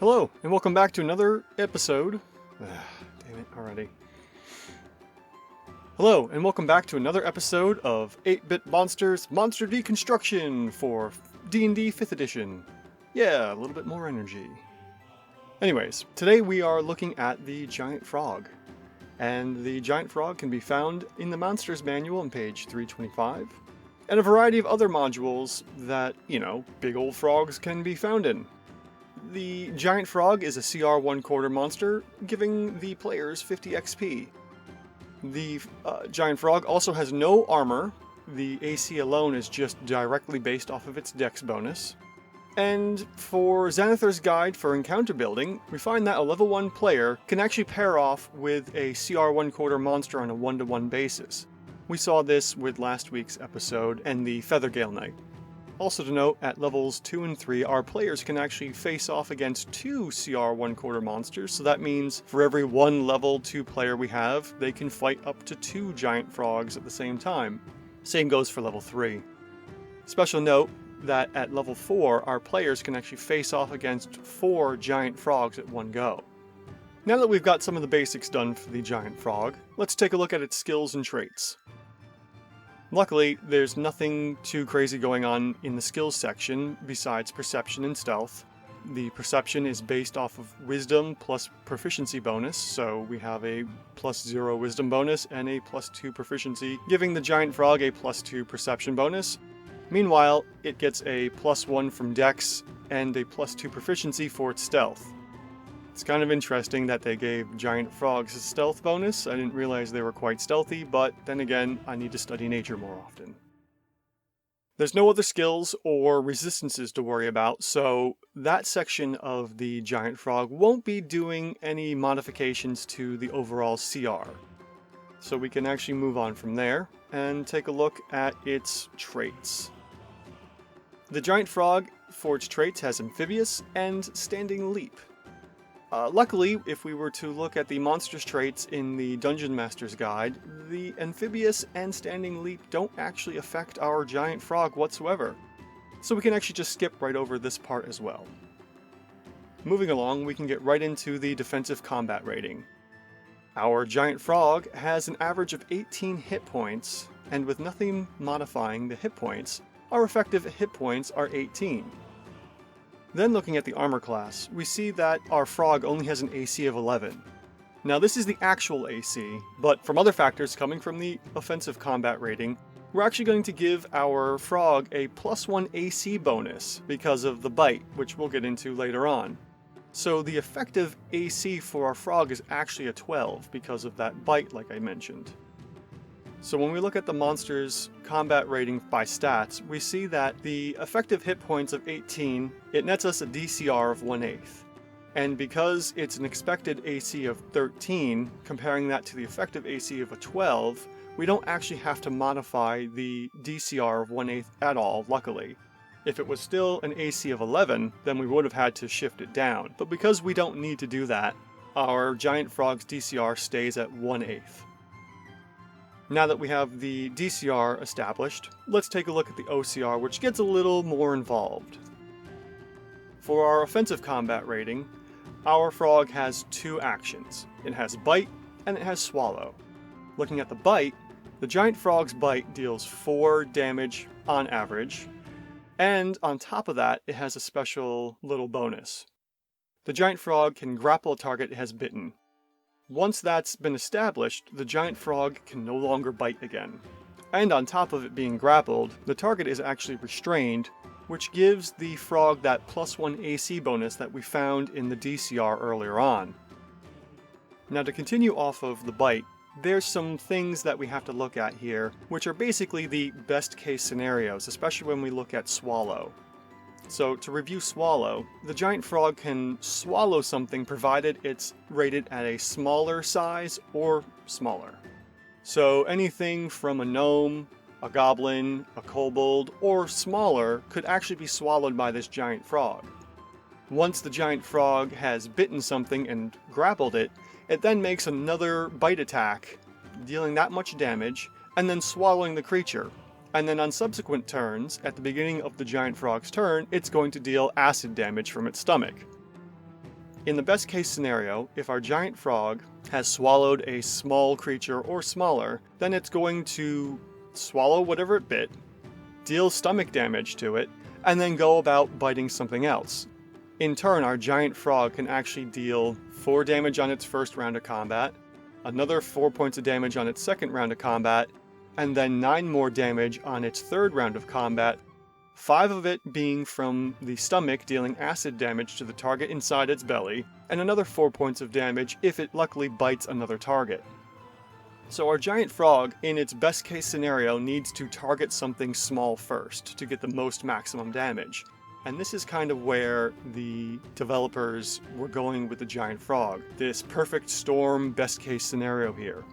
Hello, and welcome back to another episode. Damn it already. Hello, and welcome back to another episode of 8-Bit Monsters Monster Deconstruction for D&D 5th Edition. Yeah, a little bit more energy. Anyways, today we are looking at the Giant Frog. And the Giant Frog can be found in the Monsters Manual on page 325, and a variety of other modules that, big old frogs can be found in. The Giant Frog is a CR 1/4 monster, giving the players 50 XP. The Giant Frog also has no armor. The AC alone is just directly based off of its Dex bonus. And for Xanathar's Guide for Encounter Building, we find that a level 1 player can actually pair off with a CR 1/4 monster on a 1-to-1 basis. We saw this with last week's episode and the Feathergale Knight. Also to note, at levels 2 and 3, our players can actually face off against 2 CR 1/4 monsters, so that means for every 1 level 2 player we have, they can fight up to 2 giant frogs at the same time. Same goes for level 3. Special note that at level 4, our players can actually face off against 4 giant frogs at one go. Now that we've got some of the basics done for the Giant Frog, let's take a look at its skills and traits. Luckily, there's nothing too crazy going on in the skills section besides perception and stealth. The perception is based off of wisdom plus proficiency bonus, so we have a +0 wisdom bonus and a +2 proficiency, giving the Giant Frog a +2 perception bonus. Meanwhile, it gets a +1 from Dex and a +2 proficiency for its stealth. It's kind of interesting that they gave giant frogs a stealth bonus. I didn't realize they were quite stealthy, but then again, I need to study nature more often. There's no other skills or resistances to worry about, so that section of the Giant Frog won't be doing any modifications to the overall CR. So we can actually move on from there and take a look at its traits. The Giant Frog, for its traits, has Amphibious and Standing Leap. Luckily, if we were to look at the monster's traits in the Dungeon Master's Guide, the Amphibious and Standing Leap don't actually affect our Giant Frog whatsoever. So we can actually just skip right over this part as well. Moving along, we can get right into the defensive combat rating. Our Giant Frog has an average of 18 hit points, and with nothing modifying the hit points, our effective hit points are 18. Then looking at the armor class, we see that our frog only has an AC of 11. Now this is the actual AC, but from other factors coming from the offensive combat rating, we're actually going to give our frog a +1 AC bonus because of the bite, which we'll get into later on. So the effective AC for our frog is actually a 12 because of that bite like I mentioned. So when we look at the monster's combat rating by stats, we see that the effective hit points of 18, it nets us a DCR of 1/8. And because it's an expected AC of 13, comparing that to the effective AC of a 12, we don't actually have to modify the DCR of 1/8 at all, luckily. If it was still an AC of 11, then we would have had to shift it down. But because we don't need to do that, our Giant Frog's DCR stays at 1/8. Now that we have the DCR established, let's take a look at the OCR, which gets a little more involved. For our offensive combat rating, our frog has 2 actions. It has Bite and it has Swallow. Looking at the Bite, the Giant Frog's Bite deals 4 damage on average, and on top of that, it has a special little bonus. The Giant Frog can grapple a target it has bitten. Once that's been established, the Giant Frog can no longer bite again. And on top of it being grappled, the target is actually restrained, which gives the frog that +1 AC bonus that we found in the DCR earlier on. Now to continue off of the bite, there's some things that we have to look at here, which are basically the best case scenarios, especially when we look at Swallow. So to review Swallow, the Giant Frog can swallow something provided it's rated at a smaller size or smaller. So anything from a gnome, a goblin, a kobold, or smaller could actually be swallowed by this Giant Frog. Once the Giant Frog has bitten something and grappled it, it then makes another bite attack, dealing that much damage, and then swallowing the creature. And then on subsequent turns, at the beginning of the Giant Frog's turn, it's going to deal acid damage from its stomach. In the best case scenario, if our giant frog has swallowed a small creature or smaller, then it's going to swallow whatever it bit, deal stomach damage to it, and then go about biting something else. In turn, our giant frog can actually deal 4 damage on its first round of combat, another 4 points of damage on its second round of combat, and then 9 more damage on its third round of combat, 5 of it being from the stomach dealing acid damage to the target inside its belly, and another 4 points of damage if it luckily bites another target. So our giant frog, in its best case scenario, needs to target something small first to get the most maximum damage. And this is kind of where the developers were going with the giant frog, this perfect storm best case scenario here.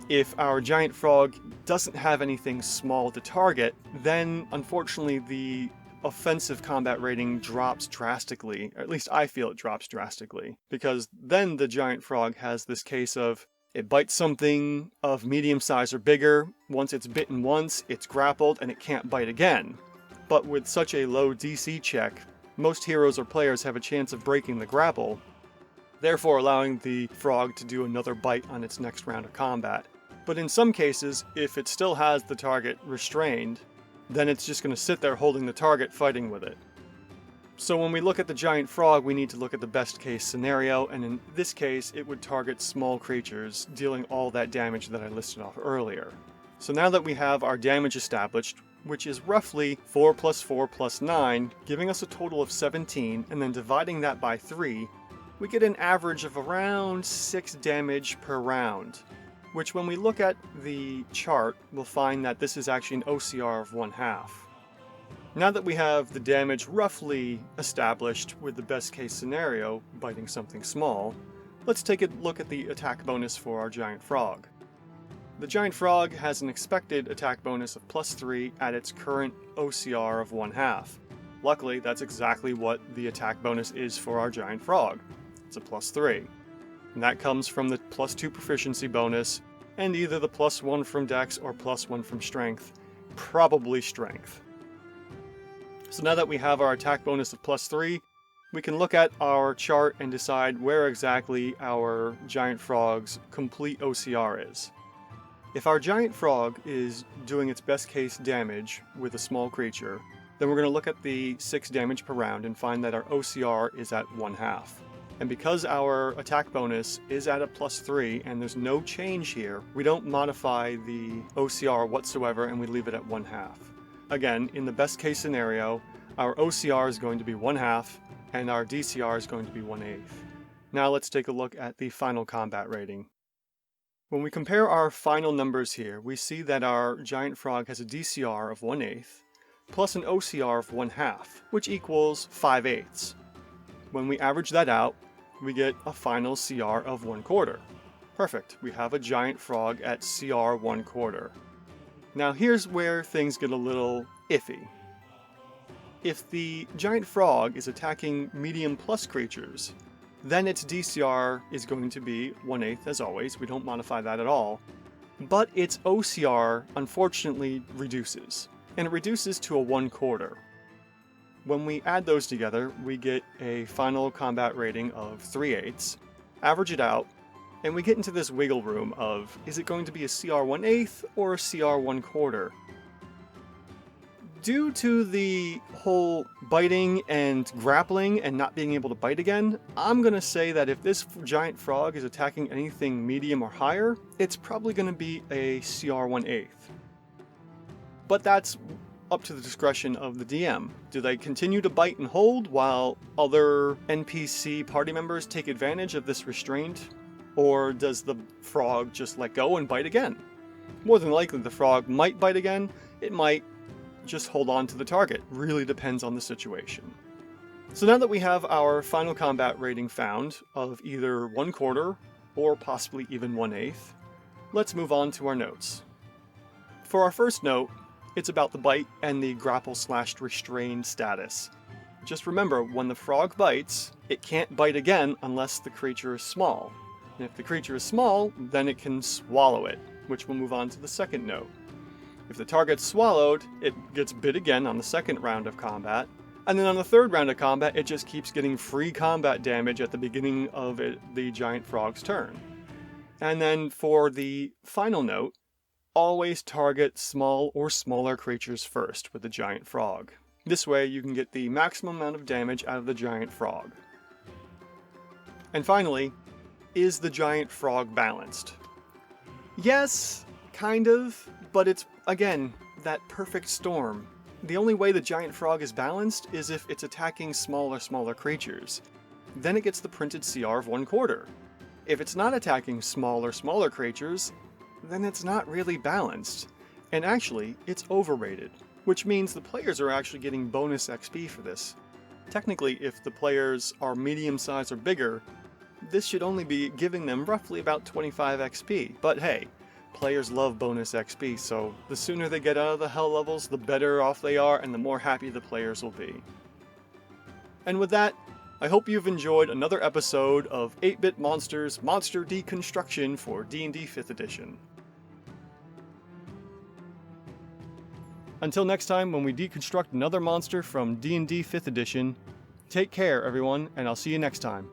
If our giant frog doesn't have anything small to target, then unfortunately the offensive combat rating drops drastically, or at least I feel it drops drastically, because then the giant frog has this case of it bites something of medium size or bigger, once it's bitten once, it's grappled, and it can't bite again. But with such a low DC check, most heroes or players have a chance of breaking the grapple, therefore allowing the frog to do another bite on its next round of combat. But in some cases, if it still has the target restrained, then it's just going to sit there holding the target, fighting with it. So when we look at the giant frog, we need to look at the best case scenario, and in this case, it would target small creatures, dealing all that damage that I listed off earlier. So now that we have our damage established, which is roughly 4 plus 4 plus 9, giving us a total of 17, and then dividing that by 3, we get an average of around 6 damage per round, which when we look at the chart, we'll find that this is actually an OCR of 1/2. Now that we have the damage roughly established with the best case scenario, biting something small, let's take a look at the attack bonus for our giant frog. The giant frog has an expected attack bonus of +3 at its current OCR of 1/2. Luckily, that's exactly what the attack bonus is for our giant frog. It's a +3. And that comes from the +2 proficiency bonus, and either the +1 from Dex or +1 from Strength, probably Strength. So now that we have our attack bonus of +3, we can look at our chart and decide where exactly our giant frog's complete OCR is. If our giant frog is doing its best case damage with a small creature, then we're going to look at the 6 damage per round and find that our OCR is at 1/2. And because our attack bonus is at a +3 and there's no change here, we don't modify the OCR whatsoever and we leave it at 1/2. Again, in the best case scenario, our OCR is going to be 1/2 and our DCR is going to be 1/8. Now let's take a look at the final combat rating. When we compare our final numbers here, we see that our giant frog has a DCR of 1/8 plus an OCR of 1/2, which equals 5/8. When we average that out, we get a final CR of 1/4. Perfect, we have a giant frog at CR 1/4. Now here's where things get a little iffy. If the giant frog is attacking medium plus creatures, then its DCR is going to be 1/8 as always, we don't modify that at all, but its OCR unfortunately reduces, and it reduces to a 1/4. When we add those together, we get a final combat rating of 3/8, average it out, and we get into this wiggle room of, is it going to be a CR 1/8 or a CR 1/4? Due to the whole biting and grappling and not being able to bite again, I'm going to say that if this giant frog is attacking anything medium or higher, it's probably going to be a CR 1/8. But that's up to the discretion of the DM. Do they continue to bite and hold while other NPC party members take advantage of this restraint? Or does the frog just let go and bite again? More than likely the frog might bite again, it might just hold on to the target. Really depends on the situation. So now that we have our final combat rating found of either 1/4 or possibly even 1/8, let's move on to our notes. For our first note, it's about the bite and the grapple/restrained status. Just remember, when the frog bites, it can't bite again unless the creature is small. And if the creature is small, then it can swallow it, which will move on to the second note. If the target's swallowed, it gets bit again on the second round of combat, And then on the third round of combat, it just keeps getting free combat damage at the beginning of the giant frog's turn. And then for the final note, always target small or smaller creatures first with the giant frog. This way you can get the maximum amount of damage out of the giant frog. And finally, is the giant frog balanced? Yes, kind of, but it's, again, that perfect storm. The only way the giant frog is balanced is if it's attacking smaller creatures. Then it gets the printed CR of 1/4. If it's not attacking smaller creatures, then it's not really balanced. And actually, it's overrated, which means the players are actually getting bonus XP for this. Technically, if the players are medium size or bigger, this should only be giving them roughly about 25 XP, but hey, players love bonus XP, so the sooner they get out of the hell levels, the better off they are and the more happy the players will be. And with that, I hope you've enjoyed another episode of 8-Bit Monsters Monster Deconstruction for D&D 5th Edition. Until next time when we deconstruct another monster from D&D 5th Edition, take care everyone, and I'll see you next time.